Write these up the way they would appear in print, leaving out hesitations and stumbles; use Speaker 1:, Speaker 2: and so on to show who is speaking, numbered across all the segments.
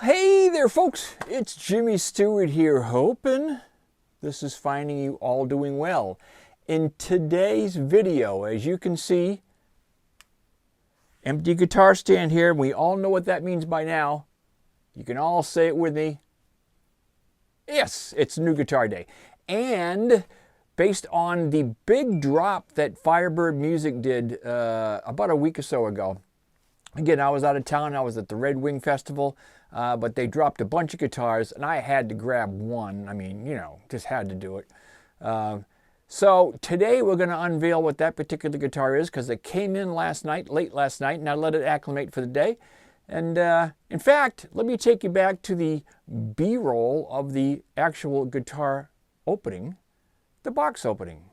Speaker 1: Hey there folks, it's Jimmy Stewart here, hoping this is finding you all doing well. In today's video, as you can see, empty guitar stand here. We all know what that means by now. You can all say it with me. Yes, it's New Guitar Day. And based on the big drop that Firebird Music did about a week or so ago. Again, I was out of town. I was at the Red Wing Festival, but they dropped a bunch of guitars, and I had to grab one. I mean, you know, just had to do it. So today we're going to unveil what that particular guitar is because it came in last night, late last night, and I let it acclimate for the day. And in fact, let me take you back to the B-roll of the actual guitar opening, the box opening.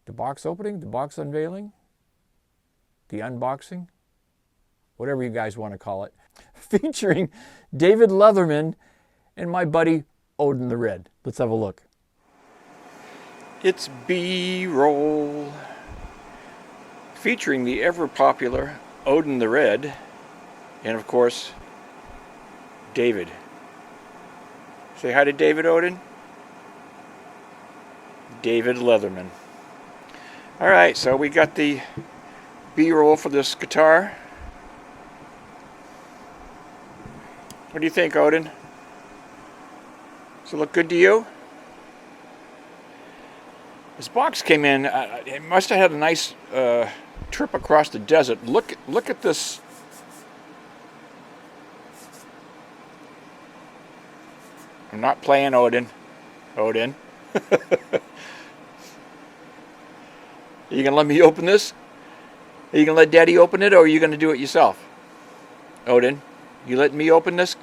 Speaker 1: The box opening, the box unveiling, the unboxing, whatever you guys want to call it, featuring David Leatherman and my buddy Odin the Red. Let's have a look. It's B-roll, featuring the ever-popular Odin the Red, and of course, David. Say hi to David, Odin. David Leatherman. All right, so we got the B-roll for this guitar. What do you think, Odin? Does it look good to you? This box came in, it must have had a nice trip across the desert. Look at this. I'm not playing, Odin. Odin. Are you going to let me open this? Are you going to let Daddy open it, or are you going to do it yourself? Odin, you letting me open this?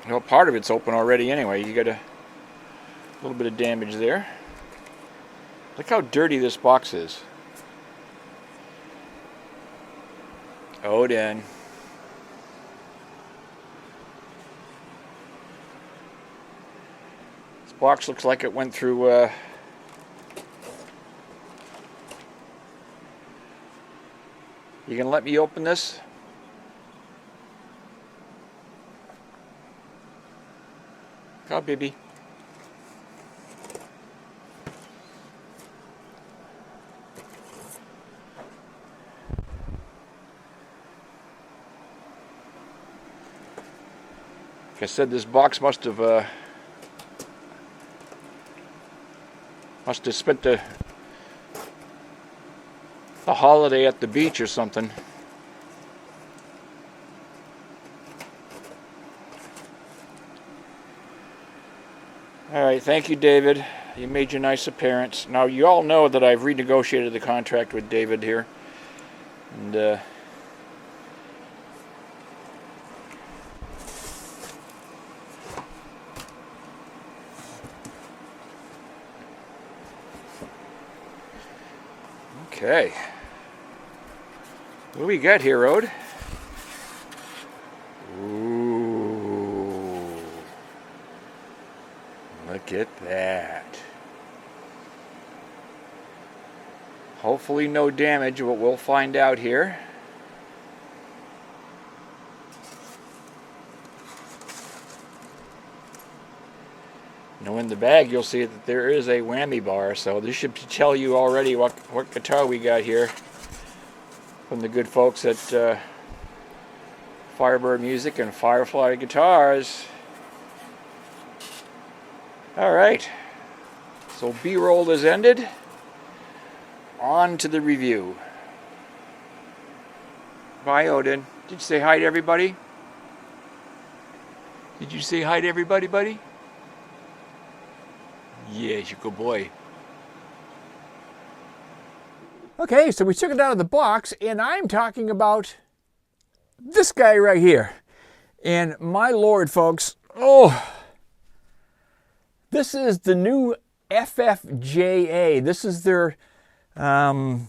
Speaker 1: Well, part of it's open already anyway. You got a little bit of damage there. Look how dirty this box is. Odin. This box looks like it went through You gonna let me open this? Come on, baby. Like I said, this box must have spent the holiday at the beach or something. All right, thank you, David. You made your nice appearance. Now, you all know that I've renegotiated the contract with David here. And okay. What do we got here, Rode? Ooh. Look at that. Hopefully no damage, but we'll find out here. Now in the bag you'll see that there is a whammy bar, so this should tell you already what guitar we got here from the good folks at Firebird Music and Firefly Guitars. Alright, so B-roll is ended. On to the review. Bye, Odin. Did you say hi to everybody? Did you say hi to everybody, buddy? Yes, you good boy. Okay, so we took it out of the box, and I'm talking about this guy right here. And my lord, folks, this is the new FFJA. This is their Jazzmaster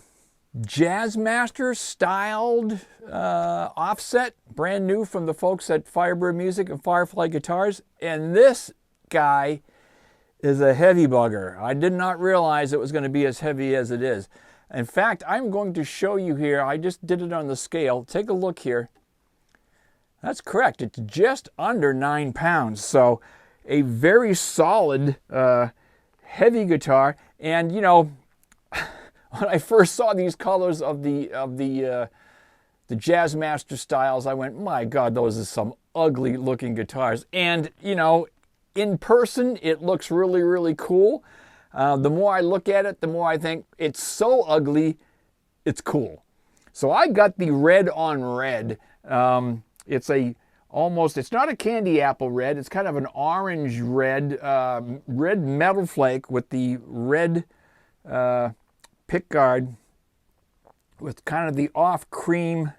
Speaker 1: styled offset, brand new from the folks at Firebird Music and Firefly Guitars. And this guy is a heavy bugger. I did not realize it was going to be as heavy as it is. In fact, I'm going to show you here, I just did it on the scale. Take a look here. That's correct. It's just under 9 pounds. So a very solid, heavy guitar. And you know, when I first saw these colors of the Jazzmaster styles, I went, my God, those are some ugly looking guitars. And you know, in person, it looks really, really cool. The more I look at it, the more I think it's so ugly, it's cool. So I got the red on red. It's not a candy apple red. It's kind of an orange red, red metal flake with the red pickguard with kind of the off cream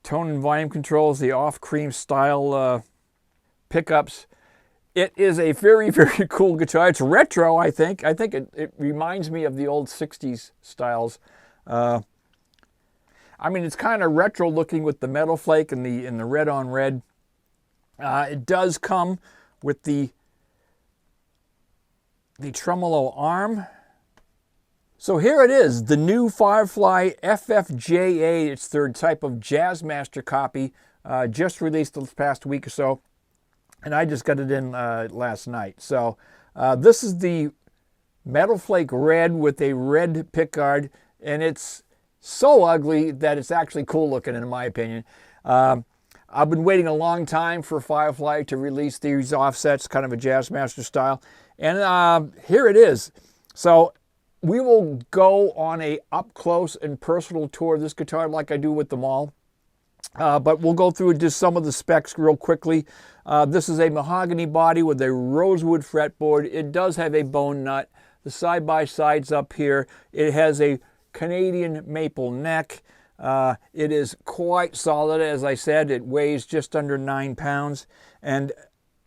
Speaker 1: tone and volume controls, the off cream style pickups. It is a very, very cool guitar. It's retro, I think. I think it reminds me of the old 60s styles. I mean, it's kind of retro looking with the metal flake and the red on red. It does come with the tremolo arm. So here it is, the new Firefly FFJA. It's their type of Jazzmaster copy, just released this past week or so. And I just got it in last night. So this is the metal flake red with a red pickguard, and it's so ugly that it's actually cool looking in my opinion. I've been waiting a long time for Firefly to release these offsets, kind of a Jazzmaster style. And here it is. So we will go on a up close and personal tour of this guitar like I do with them all. But we'll go through just some of the specs real quickly. This is a mahogany body with a rosewood fretboard. It does have a bone nut. The side-by-sides up here. It has a Canadian maple neck. It is quite solid, as I said. It weighs just under 9 pounds. And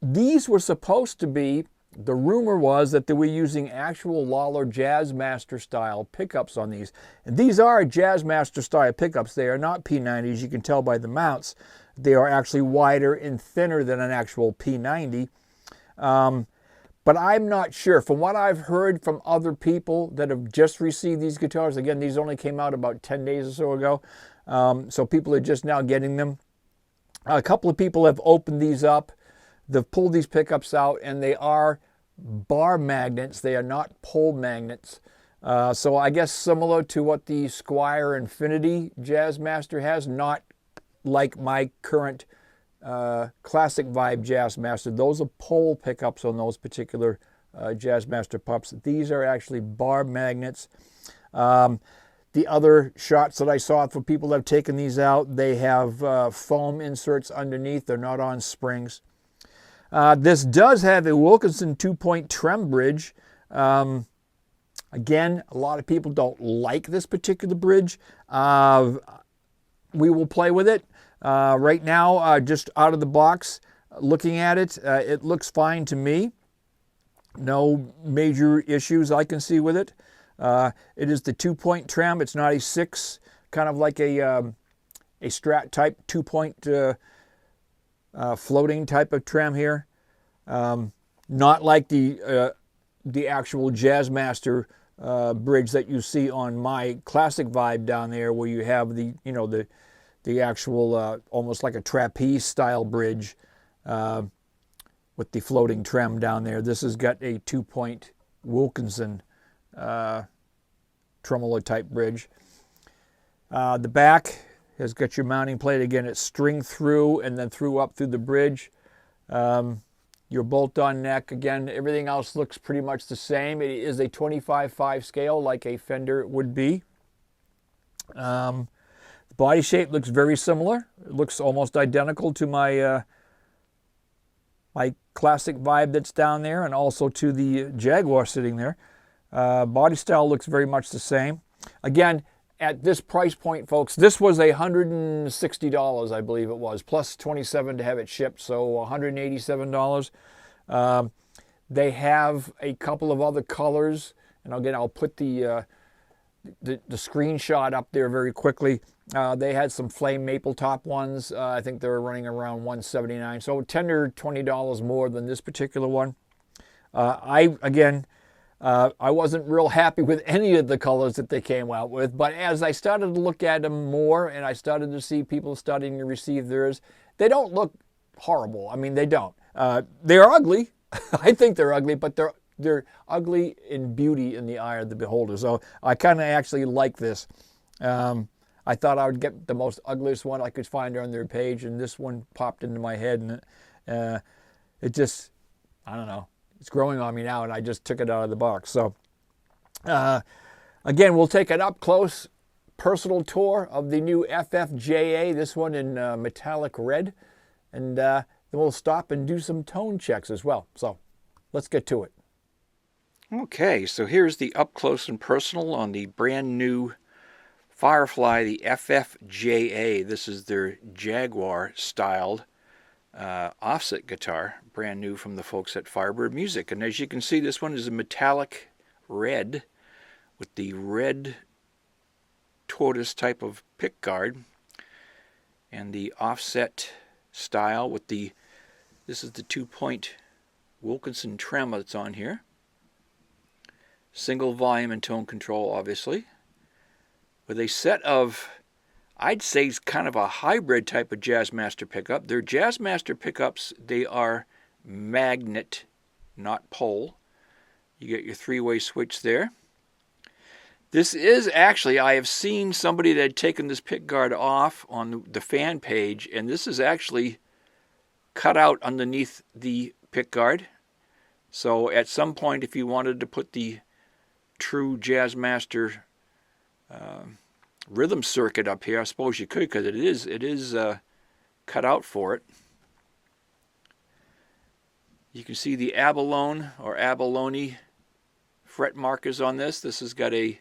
Speaker 1: these were supposed to be, the rumor was that they were using actual Lawler Jazzmaster style pickups on these. And these are Jazzmaster style pickups. They are not P90s. You can tell by the mounts. They are actually wider and thinner than an actual P90. But I'm not sure. From what I've heard from other people that have just received these guitars, again, these only came out about 10 days or so ago, so people are just now getting them. A couple of people have opened these up. They've pulled these pickups out, and they are bar magnets. They are not pole magnets. So I guess similar to what the Squire Infinity Jazzmaster has, not like my current classic vibe Jazzmaster. Those are pole pickups on those particular Jazzmaster pups. These are actually bar magnets. The other shots that I saw for people that have taken these out, they have foam inserts underneath. They're not on springs. This does have a Wilkinson 2-point trem bridge. Again, a lot of people don't like this particular bridge. We will play with it. Right now, just out of the box, looking at it, it looks fine to me. No major issues I can see with it. It is the 2-point trem. It's not a 6, kind of like a Strat type 2-point floating type of trem here. Not like the actual Jazzmaster bridge that you see on my classic vibe down there, where you have the actual almost like a trapeze style bridge with the floating trem down there. This has got a 2-point Wilkinson tremolo type bridge. The back has got your mounting plate. Again, it's string through and then through up through the bridge. Your bolt-on neck. Again, everything else looks pretty much the same. It is a 25/5 scale like a Fender would be. The body shape looks very similar. It looks almost identical to my my classic vibe that's down there, and also to the Jaguar sitting there. Body style looks very much the same. Again, at this price point, folks, this was $160, I believe it was, plus $27 to have it shipped, so $187. They have a couple of other colors, and again, I'll put the screenshot up there very quickly. They had some flame maple top ones. I think they were running around $179, so $10 or $20 more than this particular one. I wasn't real happy with any of the colors that they came out with, but as I started to look at them more and I started to see people starting to receive theirs, they don't look horrible. I mean, they don't. They're ugly. I think they're ugly, but they're ugly in beauty in the eye of the beholder. So I kind of actually like this. I thought I would get the most ugliest one I could find on their page, and this one popped into my head, and it just, I don't know, it's growing on me now, and I just took it out of the box. So again, we'll take an up-close personal tour of the new FFJA, this one in metallic red, and then we'll stop and do some tone checks as well. So let's get to it.
Speaker 2: Okay, so here's the up-close and personal on the brand new Firefly, the FFJA. This is their Jaguar-styled offset guitar, brand new from the folks at Firebird Music. And as you can see, this one is a metallic red with the red tortoise type of pick guard and the offset style with the, this is the 2-point Wilkinson trem that's on here. Single volume and tone control, obviously, with a set of, I'd say, kind of a hybrid type of Jazzmaster pickup. They're Jazzmaster pickups. They are magnet, not pole. You get your 3-way switch there. This is actually, I have seen somebody that had taken this pick guard off on the fan page, and this is actually cut out underneath the pick guard. So at some point, if you wanted to put the true Jazzmaster rhythm circuit up here, I suppose you could, because it is cut out for it. You can see the abalone or abalone fret markers on this. This has got a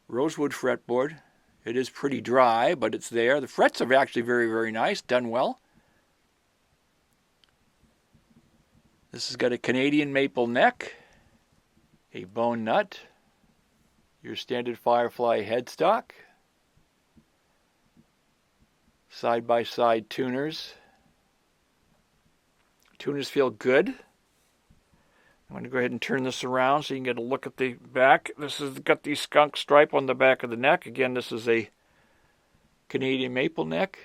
Speaker 2: rosewood fretboard. It is pretty dry, but it's there. The frets are actually very, very nice, done well. This has got a Canadian maple neck, a bone nut, your standard Firefly headstock, side-by-side tuners. Tuners feel good. I'm going to go ahead and turn this around so you can get a look at the back. This has got the skunk stripe on the back of the neck. Again, this is a Canadian maple neck.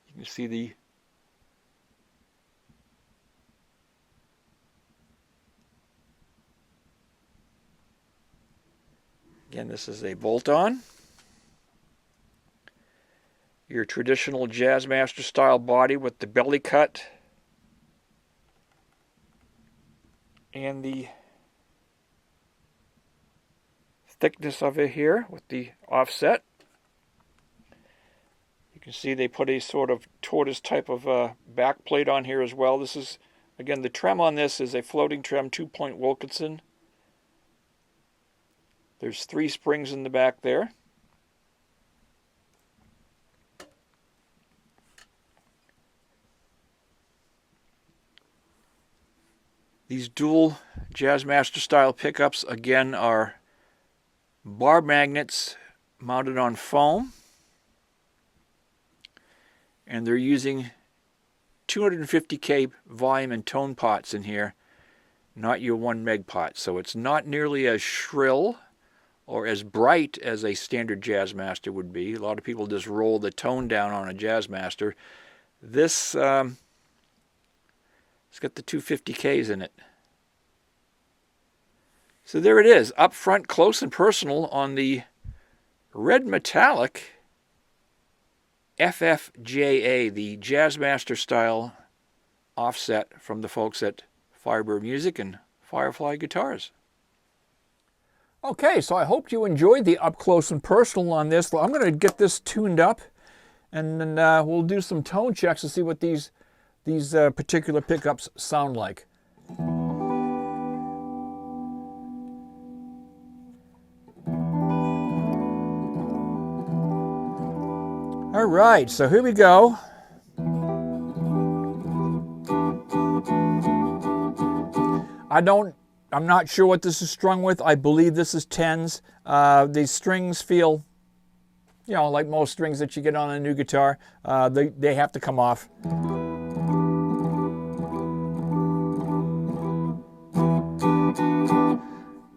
Speaker 2: You can see the Again, this is a bolt-on. Your traditional Jazzmaster style body with the belly cut and the thickness of it here with the offset. You can see they put a sort of tortoise type of back plate on here as well. This is, again, the trem on this is a floating trem 2-point Wilkinson. There's 3 springs in the back there. These dual Jazzmaster style pickups, again, are bar magnets mounted on foam. And they're using 250K volume and tone pots in here, not your 1 meg pot. So it's not nearly as shrill or as bright as a standard Jazzmaster would be. A lot of people just roll the tone down on a Jazzmaster. This, it's got the 250Ks in it. So there it is, up front, close and personal on the red metallic FFJA, the Jazzmaster style offset from the folks at Firebird Music and Firefly Guitars.
Speaker 1: Okay, so I hope you enjoyed the up close and personal on this. I'm going to get this tuned up, and then we'll do some tone checks to see what these particular pickups sound like. All right, so here we go. I'm not sure what this is strung with. I believe this is 10s. These strings feel, you know, like most strings that you get on a new guitar. They have to come off.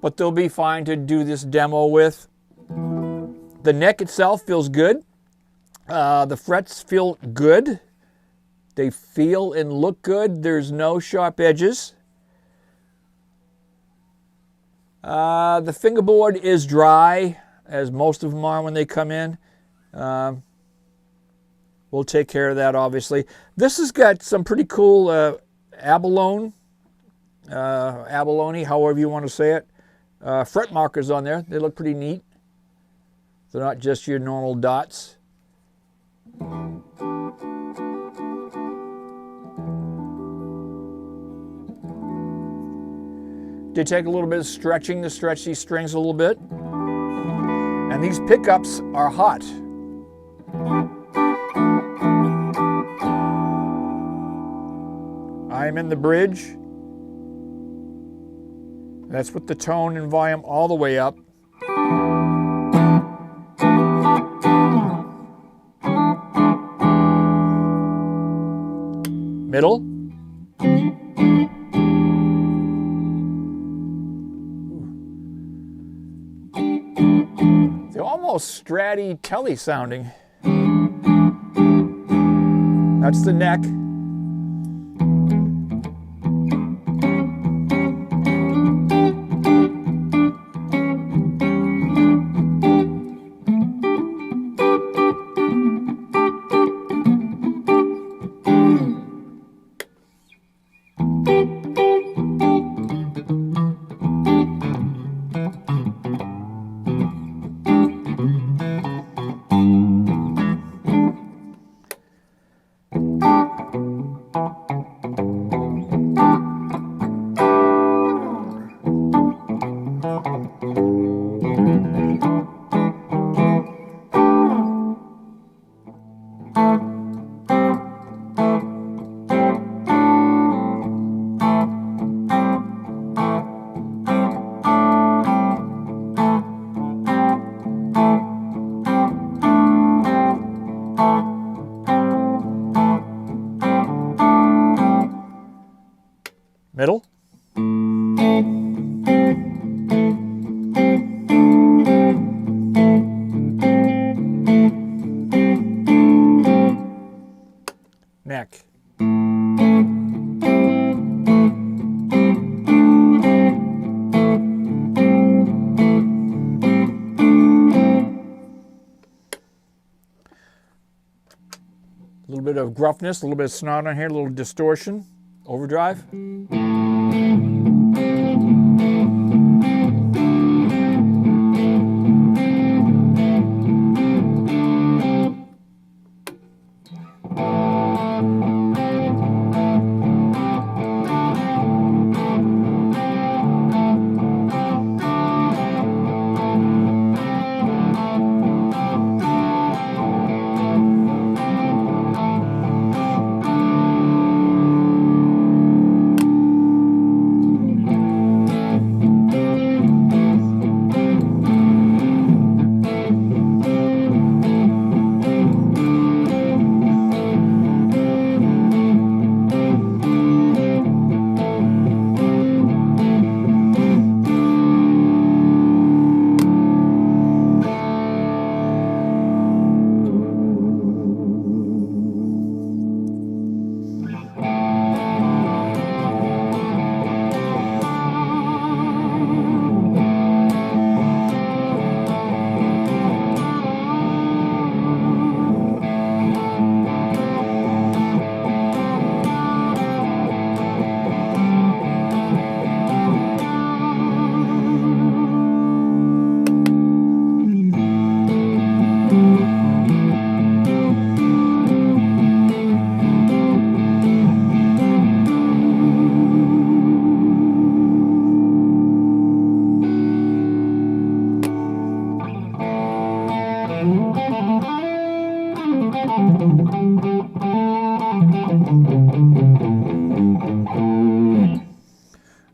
Speaker 1: but they'll be fine to do this demo with. The neck itself feels good. The frets feel good. They feel and look good. There's no sharp edges. The fingerboard is dry, as most of them are when they come in. We'll take care of that, obviously. This has got some pretty cool abalone, however you want to say it, fret markers on there. They look pretty neat. They're not just your normal dots. Did take a little bit of stretching to stretch these strings a little bit. And these pickups are hot. I'm in the bridge. That's with the tone and volume all the way up. Middle. They're almost Stratty Telly sounding. That's the neck. Middle. Neck. A little bit of gruffness, a little bit of snot on here, a little distortion, overdrive.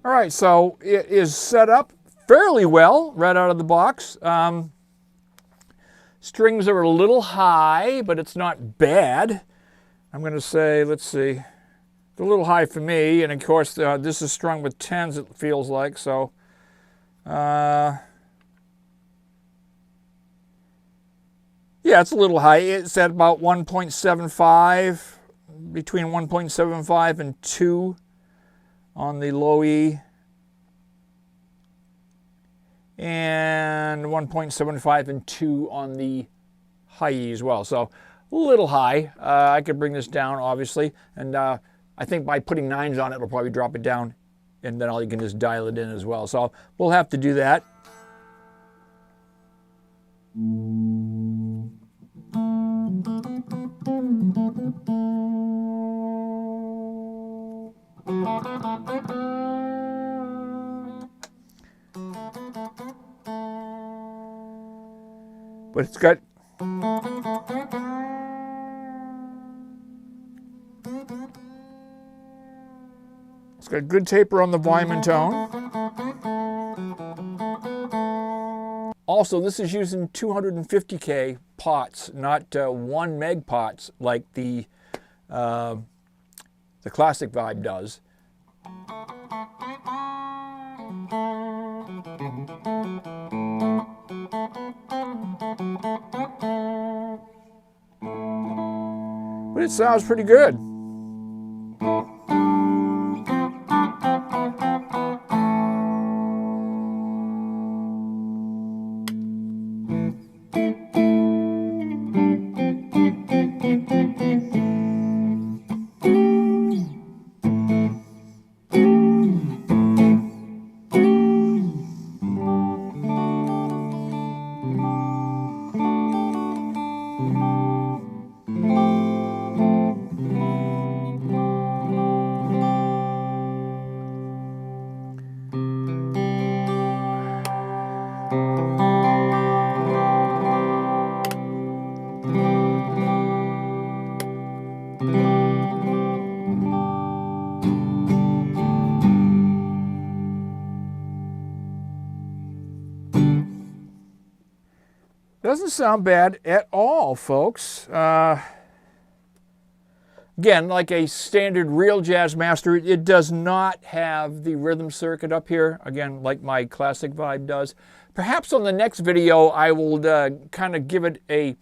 Speaker 1: All right, so it is set up fairly well right out of the box. Strings are a little high, but it's not bad. I'm going to say, let's see, it's a little high for me, and of course this is strung with 10s, it feels like, so Yeah, it's a little high. It's at about 1.75, between 1.75 and 2 on the low E, and 1.75 and 2 on the high E as well. So a little high. I could bring this down, obviously, and I think by putting 9s on it, it'll probably drop it down, and then you can just dial it in as well. So we'll have to do that. But it's got good taper on the volume and tone. Also, this is using 250K pots, not 1 meg pots like the classic Vibe does. But it sounds pretty good. Doesn't sound bad at all, folks. Again, like a standard real Jazzmaster, it does not have the rhythm circuit up here, again, like my classic Vibe does. Perhaps on the next video, I will kind of give it a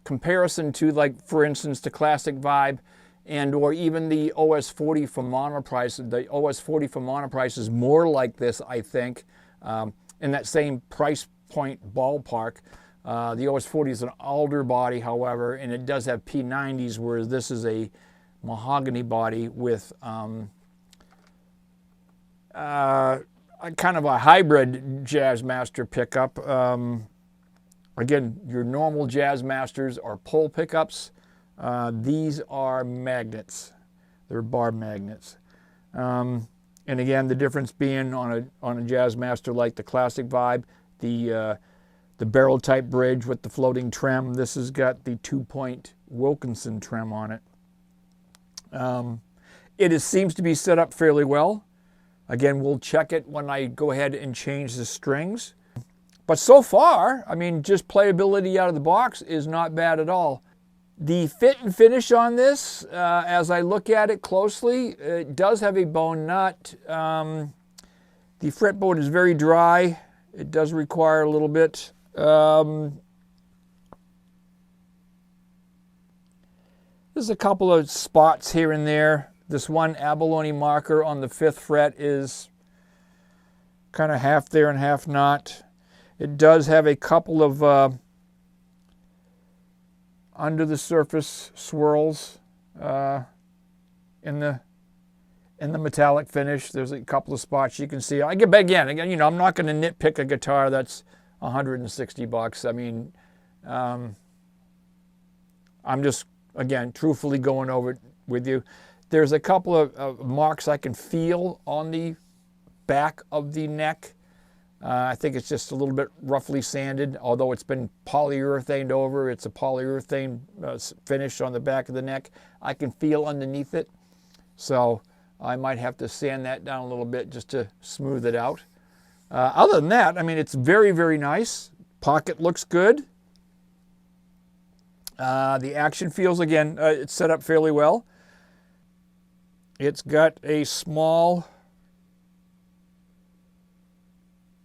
Speaker 1: comparison to, like, for instance, the classic Vibe and or even the OS40 from Monoprice. The OS40 from Monoprice is more like this, I think, in that same price point ballpark. The OS40 is an alder body, however, and it does have P90s, whereas this is a mahogany body with kind of a hybrid Jazzmaster pickup. Again, your normal Jazzmasters are pole pickups. These are magnets. They're bar magnets. And again, the difference being on a Jazzmaster like the classic Vibe, the barrel type bridge with the floating trem. This has got the 2-point Wilkinson trem on it. It seems to be set up fairly well. Again, we'll check it when I go ahead and change the strings. But so far, I mean, just playability out of the box is not bad at all. The fit and finish on this, as I look at it closely, it does have a bone nut. The fretboard is very dry. It does require a little bit. There's a couple of spots here and there. This one abalone marker on the 5th fret is kind of half there and half not. It does have a couple of under the surface swirls in the metallic finish. There's a couple of spots you can see. Again, you know, I'm not going to nitpick a guitar that's $160. I mean, I'm just, again, truthfully going over it with you. There's a couple of marks I can feel on the back of the neck. I think it's just a little bit roughly sanded, although it's been polyurethaned over. It's a polyurethane finish on the back of the neck. I can feel underneath it, so I might have to sand that down a little bit just to smooth it out. Other than that, I mean, it's very, very nice. Pocket looks good. The action feels, again, it's set up fairly well. It's got a small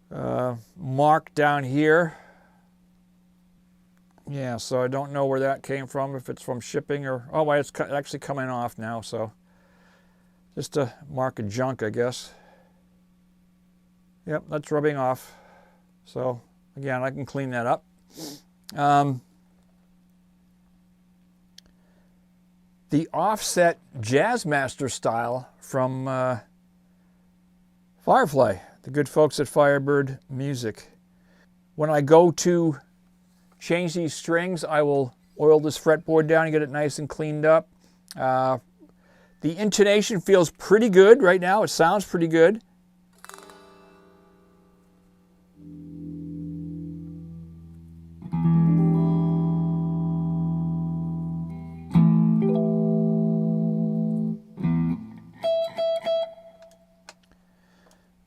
Speaker 1: mark down here. Yeah, so I don't know where that came from, if it's from shipping or... Oh, well, it's actually coming off now, so... Just a mark of junk, I guess. Yep, that's rubbing off. So, again, I can clean that up. The offset Jazzmaster style from Firefly, the good folks at Firebird Music. When I go to change these strings, I will oil this fretboard down and get it nice and cleaned up. The intonation feels pretty good right now. It sounds pretty good.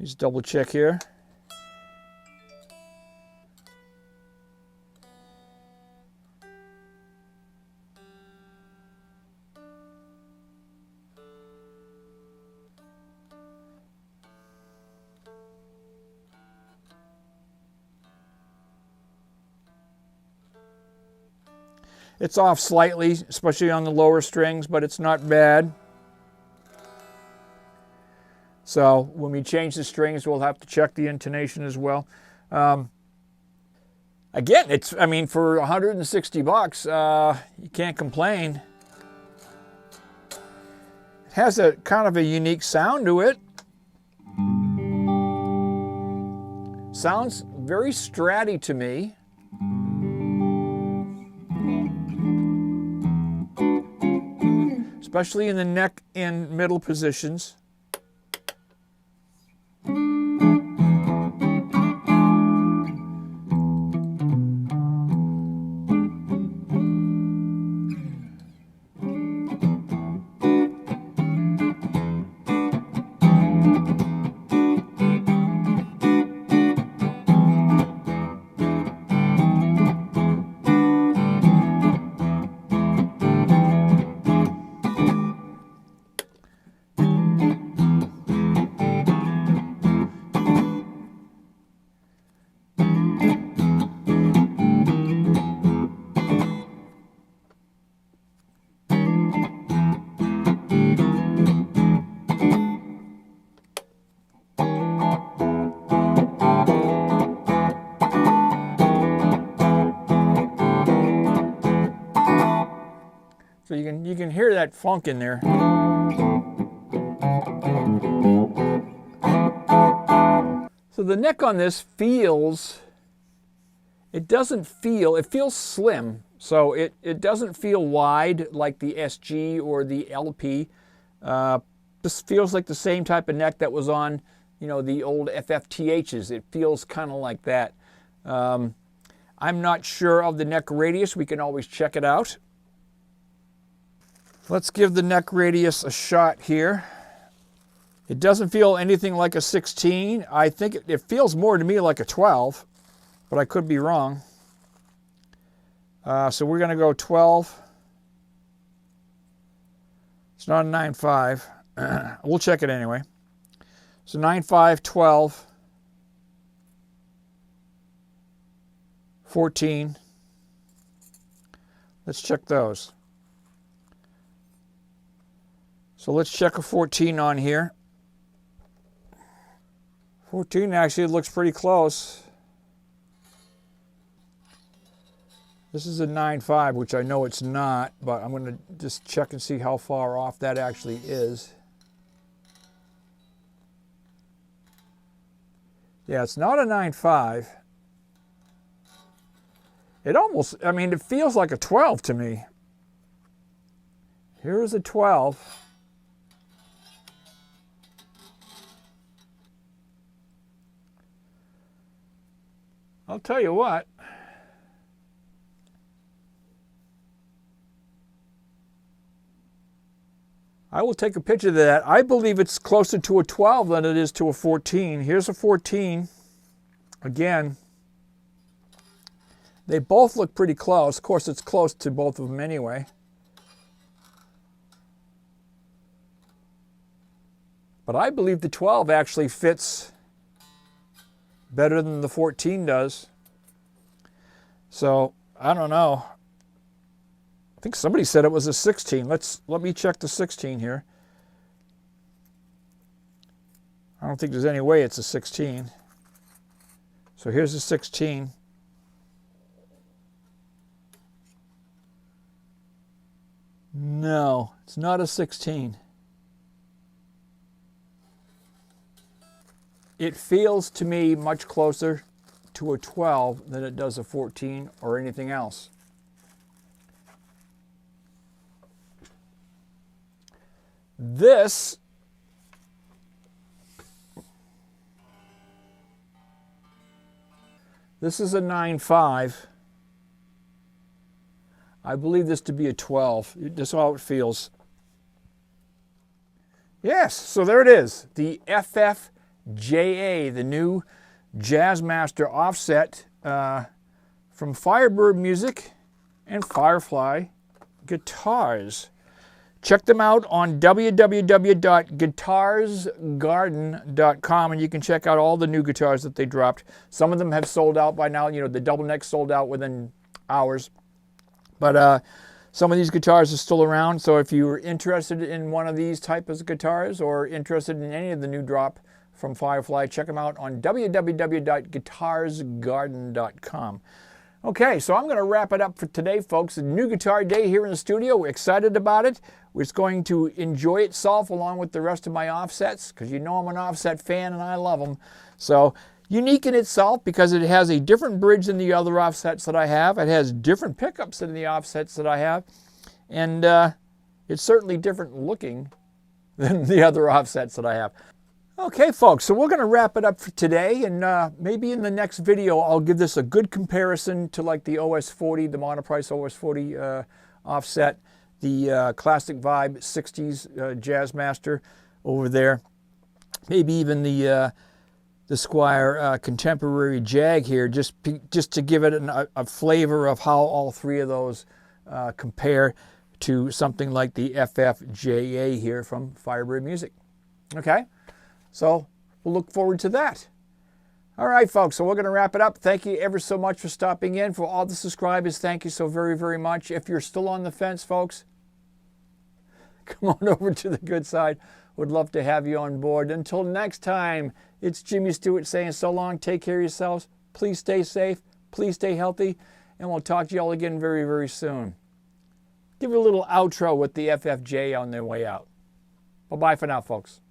Speaker 1: Just double check here. It's off slightly, especially on the lower strings, but it's not bad. So when we change the strings, we'll have to check the intonation as well. Again, I mean, for 160 bucks, you can't complain. It has a kind of a unique sound to it. Sounds very stratty to me. Especially in the neck and middle positions. So you can hear that funk in there. So the neck on this feels, it feels slim. So it doesn't feel wide like the SG or the LP. This feels like the same type of neck that was on, you know, the old FFTHs. It feels kind of like that. I'm not sure of the neck radius. We can always check it out. Let's give the neck radius a shot here. It doesn't feel anything like a 16. I think it feels more to me like a 12, but I could be wrong. So we're going to go 12. It's not a 9.5. We'll check it anyway. So 9.5, 12, 14. Let's check those. So let's check a 14 on here. 14 actually looks pretty close. This is a 9.5, which I know it's not, but I'm going to just check and see how far off that actually is. Yeah, it's not a 9.5. It almost, I mean, it feels like a 12 to me. Here's a 12. I'll tell you what. I will take a picture of that. I believe it's closer to a 12 than it is to a 14. Here's a 14. Again, they both look pretty close. Of course, it's close to both of them anyway. But I believe the 12 actually fits better than the 14 does. So, I don't know. I think somebody said it was a 16. Let me check the 16 here. I don't think there's any way it's a 16. So here's a 16. No, it's not a 16. It feels to me much closer to a 12 than it does a 14 or anything else. This is a 9.5. I believe this to be a 12. That's how it feels. Yes, so there it is. The FFJA, the new Jazzmaster offset from Firebird Music and Firefly Guitars. Check them out on www.guitarsgarden.com, and you can check out all the new guitars that they dropped. Some of them have sold out by now. You know, the double neck sold out within hours. But some of these guitars are still around, so if you're interested in one of these types of guitars or interested in any of the new drop from Firefly, check them out on www.guitarsgarden.com. Okay, so I'm going to wrap it up for today, folks. A new guitar day here in the studio. We're excited about it. It's going to enjoy itself along with the rest of my offsets, because you know I'm an offset fan and I love them. So unique in itself because it has a different bridge than the other offsets that I have. It has different pickups than the offsets that I have. And it's certainly different looking than the other offsets that I have. Okay, folks, so we're going to wrap it up for today, and maybe in the next video I'll give this a good comparison to like the OS40, the Monoprice OS40 offset, the Classic Vibe 60s Jazzmaster over there, maybe even the Squier Contemporary Jag here, just to give it a flavor of how all three of those compare to something like the FFJA here from Firebird Music. Okay? So we'll look forward to that. All right, folks, so we're going to wrap it up. Thank you ever so much for stopping in. For all the subscribers, thank you so very, very much. If you're still on the fence, folks, come on over to the good side. Would love to have you on board. Until next time, it's Jimmy Stewart saying so long. Take care of yourselves. Please stay safe. Please stay healthy. And we'll talk to you all again very, very soon. Give it a little outro with the FFJ on their way out. Bye-bye for now, folks.